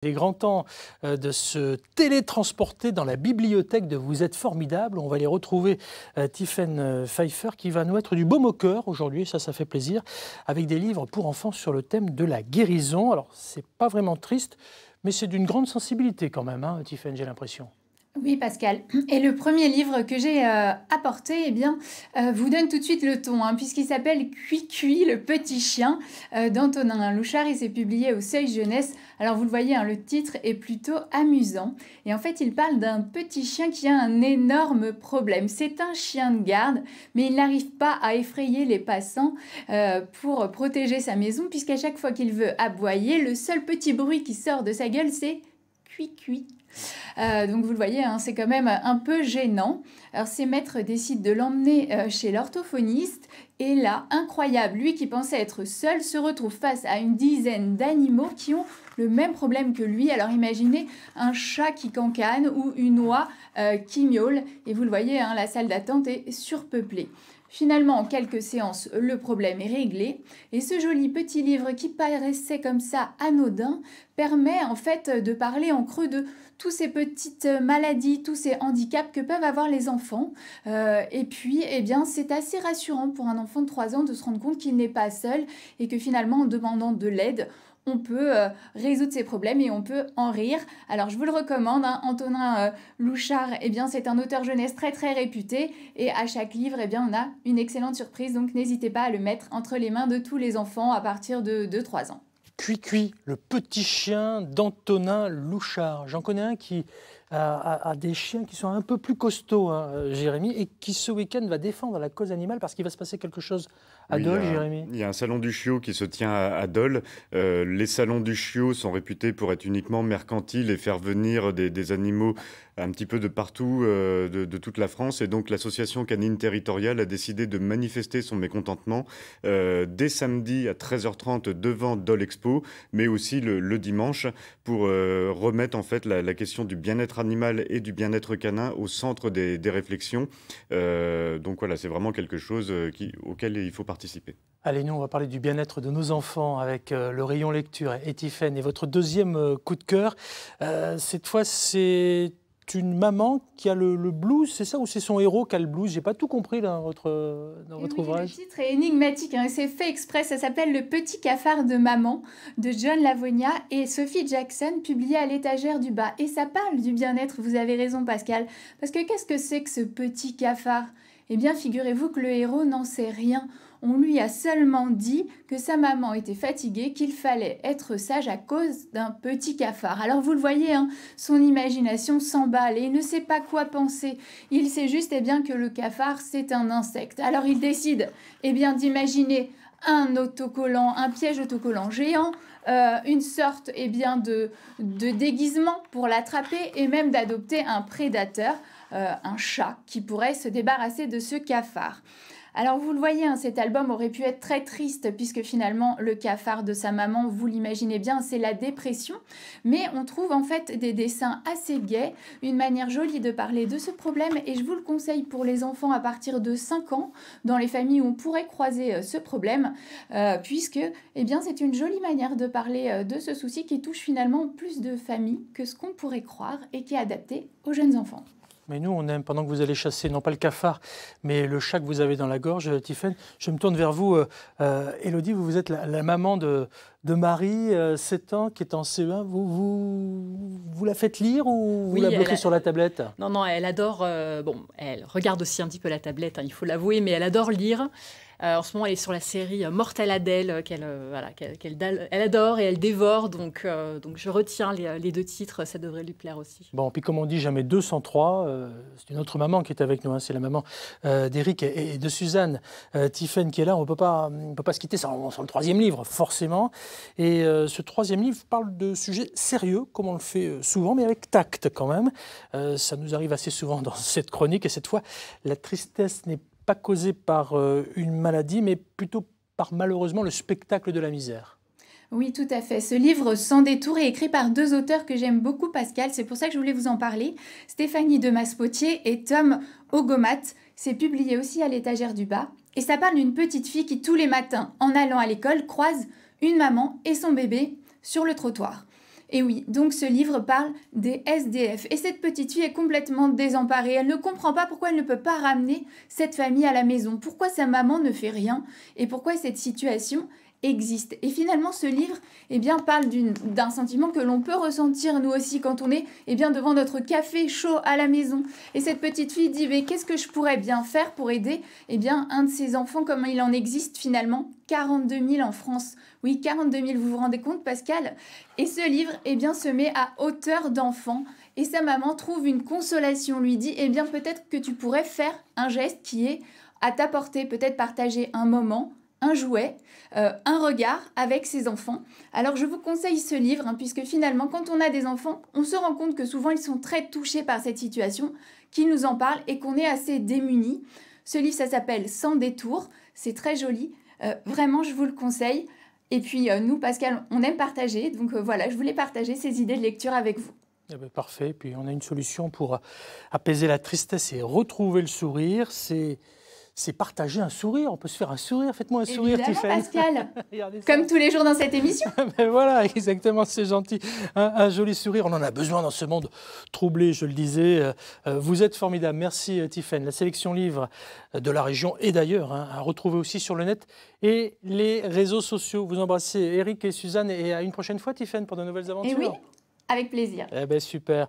Il est grand temps de se télétransporter dans la bibliothèque de Vous êtes formidable. On va aller retrouver Tiffaine Pfeiffer qui va nous être du baume au cœur aujourd'hui, ça fait plaisir, avec des livres pour enfants sur le thème de la guérison. Alors, c'est pas vraiment triste, mais c'est d'une grande sensibilité quand même, hein, Tiffaine, j'ai l'impression. Oui, Pascal. Et le premier livre que j'ai apporté, eh bien, vous donne tout de suite le ton, hein, puisqu'il s'appelle Cui-Cui, le petit chien, d'Antonin Louchard. Il s'est publié au Seuil Jeunesse. Alors, vous le voyez, hein, le titre est plutôt amusant. Et en fait, il parle d'un petit chien qui a un énorme problème. C'est un chien de garde, mais il n'arrive pas à effrayer les passants pour protéger sa maison, puisqu'à chaque fois qu'il veut aboyer, le seul petit bruit qui sort de sa gueule, c'est Cui-Cui. Donc vous le voyez, hein, c'est quand même un peu gênant. Alors ses maîtres décident de l'emmener chez l'orthophoniste et là, incroyable, lui qui pensait être seul se retrouve face à une dizaine d'animaux qui ont le même problème que lui. Alors imaginez un chat qui cancane ou une oie qui miaule et vous le voyez, hein, la salle d'attente est surpeuplée. Finalement, en quelques séances, le problème est réglé et ce joli petit livre qui paraissait comme ça anodin permet en fait de parler en creux de toutes ces petites maladies, tous ces handicaps que peuvent avoir les enfants. Et puis, eh bien, c'est assez rassurant pour un enfant de 3 ans de se rendre compte qu'il n'est pas seul et que finalement, en demandant de l'aide, on peut résoudre ses problèmes et on peut en rire. Alors, je vous le recommande, hein, Antonin Louchard, eh bien, c'est un auteur jeunesse très, très réputé. Et à chaque livre, eh bien, on a une excellente surprise. Donc, n'hésitez pas à le mettre entre les mains de tous les enfants à partir de 2-3 ans. Cui-Cui, le petit chien d'Antonin Louchard. J'en connais un qui a des chiens qui sont un peu plus costauds, hein, Jérémy, et qui ce week-end va défendre la cause animale parce qu'il va se passer quelque chose à Dole, Jérémy. Il y a un salon du chiot qui se tient à Dole. Les salons du chiot sont réputés pour être uniquement mercantiles et faire venir des animaux un petit peu de partout, de toute la France. Et donc l'association canine territoriale a décidé de manifester son mécontentement dès samedi à 13h30 devant Dole Expo, mais aussi le dimanche pour remettre en fait la question du bien-être animal et du bien-être canin au centre des réflexions. Donc voilà, c'est vraiment quelque chose auquel il faut participer. Allez, nous, on va parler du bien-être de nos enfants avec le rayon lecture et Tiffaine. Et votre deuxième coup de cœur, cette fois, c'est une maman qui a le blues, c'est ça, ou c'est son héros qui a le blues? J'ai pas tout compris dans votre ouvrage. Le titre est énigmatique, hein, c'est fait exprès, ça s'appelle Le petit cafard de maman de John Lavonia et Sophie Jackson, publié à l'étagère du bas. Et ça parle du bien-être, vous avez raison Pascal, parce que qu'est-ce que c'est que ce petit cafard? Eh bien, figurez-vous que le héros n'en sait rien. On lui a seulement dit que sa maman était fatiguée, qu'il fallait être sage à cause d'un petit cafard. Alors vous le voyez, hein, son imagination s'emballe et il ne sait pas quoi penser. Il sait juste bien que le cafard, c'est un insecte. Alors il décide d'imaginer un autocollant, un piège autocollant géant, une sorte de déguisement pour l'attraper et même d'adopter un prédateur, un chat qui pourrait se débarrasser de ce cafard. Alors vous le voyez, hein, cet album aurait pu être très triste puisque finalement le cafard de sa maman, vous l'imaginez bien, c'est la dépression. Mais on trouve en fait des dessins assez gais, une manière jolie de parler de ce problème et je vous le conseille pour les enfants à partir de 5 ans, dans les familles où on pourrait croiser ce problème, puisque c'est une jolie manière de parler de ce souci qui touche finalement plus de familles que ce qu'on pourrait croire et qui est adapté aux jeunes enfants. Mais nous, on aime, pendant que vous allez chasser, non pas le cafard, mais le chat que vous avez dans la gorge, Tiffaine. Je me tourne vers vous, Élodie, vous êtes la maman de Marie, 7 ans, qui est en CE1. Vous la faites lire ou vous la bloquez sur la tablette? Non, elle adore... elle regarde aussi un petit peu la tablette, hein, il faut l'avouer, mais elle adore lire. En ce moment, elle est sur la série Mortelle Adèle, elle adore et elle dévore. Donc je retiens les 2 titres, ça devrait lui plaire aussi. Bon, puis comme on dit, jamais 203. C'est une autre maman qui est avec nous, hein, c'est la maman d'Éric et de Suzanne. Tiffaine qui est là, on ne peut pas se quitter sans le 3e livre, forcément. Et ce 3e livre parle de sujets sérieux, comme on le fait souvent, mais avec tact quand même. Ça nous arrive assez souvent dans cette chronique. Et cette fois, la tristesse n'est pas causée par une maladie, mais plutôt par malheureusement le spectacle de la misère. Oui, tout à fait. Ce livre Sans détour est écrit par 2 auteurs que j'aime beaucoup, Pascal. C'est pour ça que je voulais vous en parler. Stéphanie Demas-Potier et Tom Ogomat. C'est publié aussi à l'étagère du bas. Et ça parle d'une petite fille qui, tous les matins, en allant à l'école, croise une maman et son bébé sur le trottoir. Et oui, donc ce livre parle des SDF. Et cette petite fille est complètement désemparée. Elle ne comprend pas pourquoi elle ne peut pas ramener cette famille à la maison. Pourquoi sa maman ne fait rien et pourquoi cette situation existe. Et finalement, ce livre parle d'un sentiment que l'on peut ressentir nous aussi quand on est devant notre café chaud à la maison. Et cette petite fille dit « Qu'est-ce que je pourrais bien faire pour aider un de ses enfants comme il en existe finalement 42 000 en France. » Oui, 42 000, vous vous rendez compte, Pascal? Et ce livre se met à hauteur d'enfant. Et sa maman trouve une consolation, lui dit « Peut-être que tu pourrais faire un geste qui est à ta portée, peut-être partager un moment, un jouet, un regard avec ses enfants. » Alors je vous conseille ce livre, puisque finalement, quand on a des enfants, on se rend compte que souvent ils sont très touchés par cette situation, qu'ils nous en parlent et qu'on est assez démunis. Ce livre, ça s'appelle « Sans détour », c'est très joli, vraiment je vous le conseille. Et puis nous, Pascal, on aime partager, donc voilà, je voulais partager ces idées de lecture avec vous. Eh bien, parfait, puis on a une solution pour apaiser la tristesse et retrouver le sourire, c'est partager un sourire. On peut se faire un sourire. Faites-moi un sourire, Tiffany. Pascal. Comme tous les jours dans cette émission. Mais voilà, exactement, c'est gentil. Un joli sourire, on en a besoin dans ce monde troublé, je le disais. Vous êtes formidable. Merci, Tiffany. La sélection livre de la région et d'ailleurs, à retrouver aussi sur le net et les réseaux sociaux. Vous embrassez Eric et Suzanne et à une prochaine fois, Tiffany, pour de nouvelles aventures. Et oui, avec plaisir. Eh bien, super.